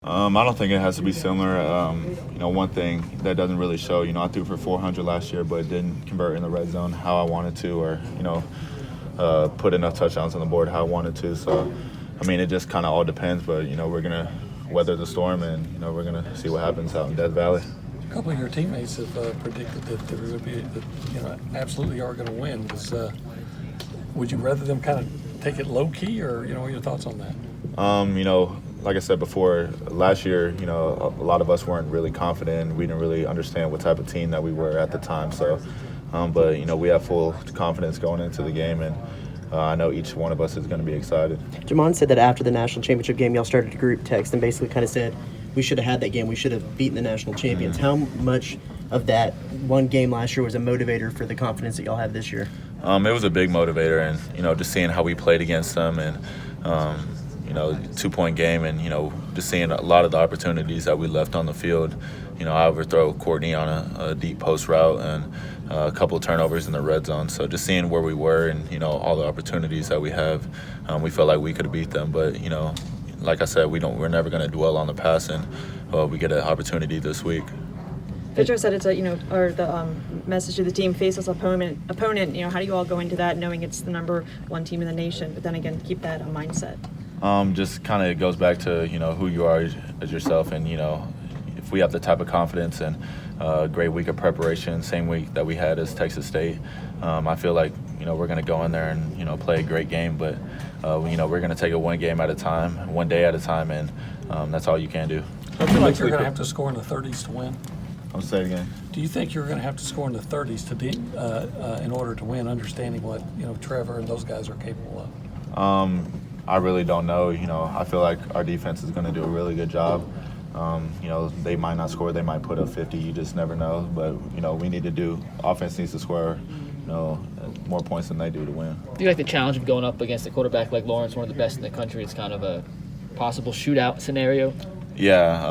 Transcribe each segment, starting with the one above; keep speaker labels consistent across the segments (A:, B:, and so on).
A: I don't think it has to be similar. One thing that doesn't really show, I threw for 400 last year, but didn't convert in the red zone how I wanted to, or, put enough touchdowns on the board how I wanted to. So, it just kind of all depends, but, we're going to weather the storm and, we're going to see what happens out in Death Valley.
B: A couple of your teammates have predicted that there would be, absolutely are going to win. Would you rather them kind of take it low key, or what are your thoughts on that?
A: Like I said before, last year, a lot of us weren't really confident. We didn't really understand what type of team that we were at the time. So, but we have full confidence going into the game, and I know each one of us is going to be excited.
C: Jamon said that after the national championship game, y'all started a group text and basically kind of said, we should have had that game. We should have beaten the national champions. How much of that one game last year was a motivator for the confidence that y'all have this year?
A: It was a big motivator, and, just seeing how we played against them and, 2-point game and, just seeing a lot of the opportunities that we left on the field. I overthrow Courtney on a deep post route and a couple of turnovers in the red zone. So just seeing where we were and, all the opportunities that we have, we felt like we could have beat them. But, like I said, we're never going to dwell on the past, and we get an opportunity this week.
D: Fisher said it's the message to the team: faceless opponent. How do you all go into that, knowing it's the number one team in the nation, but then again keep that mindset?
A: Just kind of goes back to who you are as yourself, and if we have the type of confidence and a great week of preparation, same week that we had as Texas State, I feel like we're going to go in there and play a great game, but we're going to take it one game at a time, one day at a time, and that's all you can do.
B: I feel like you're going to have to score in the 30s to win.
A: I'll say it again.
B: Do you think you're going to have to score in the 30s to be in order to win, understanding what Trevor and those guys are capable
A: of? I really don't know. I feel like our defense is going to do a really good job. They might not score. They might put up 50. You just never know. But, we need to do – offense needs to score, more points than they do to win.
E: Do you like the challenge of going up against a quarterback like Lawrence, one of the best in the country? It's kind of a possible shootout scenario.
A: Yeah,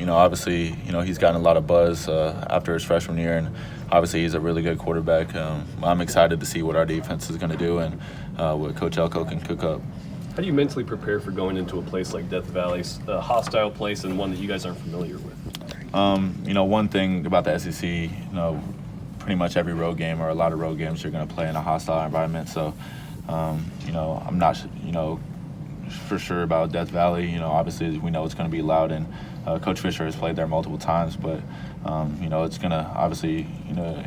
A: obviously, he's gotten a lot of buzz after his freshman year, and obviously he's a really good quarterback. I'm excited to see what our defense is going to do and what Coach Elko can cook up.
F: How do you mentally prepare for going into a place like Death Valley, a hostile place and one that you guys aren't familiar with?
A: One thing about the SEC, pretty much every road game or a lot of road games you're going to play in a hostile environment. So, I'm not, for sure about Death Valley. Obviously we know it's going to be loud, and Coach Fisher has played there multiple times, but it's going to obviously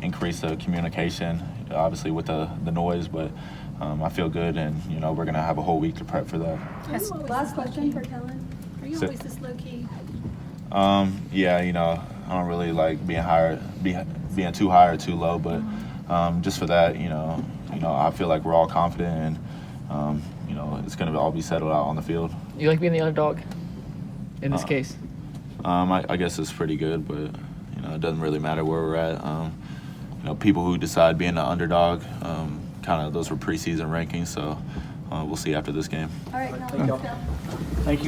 A: increase the communication, obviously with the noise, but I feel good, and we're going to have a whole week to prep for that.
G: Yes. Last question for Kellen. Are you always this low key?
A: Yeah, I don't really like being too high or too low, but just for that, I feel like we're all confident, and it's going to all be settled out on the field.
E: You like being the underdog in this case?
A: I guess it's pretty good, but it doesn't really matter where we're at. People who decide being the underdog, kind of those were preseason rankings, so we'll see after this game.
G: All right,
C: Thank you.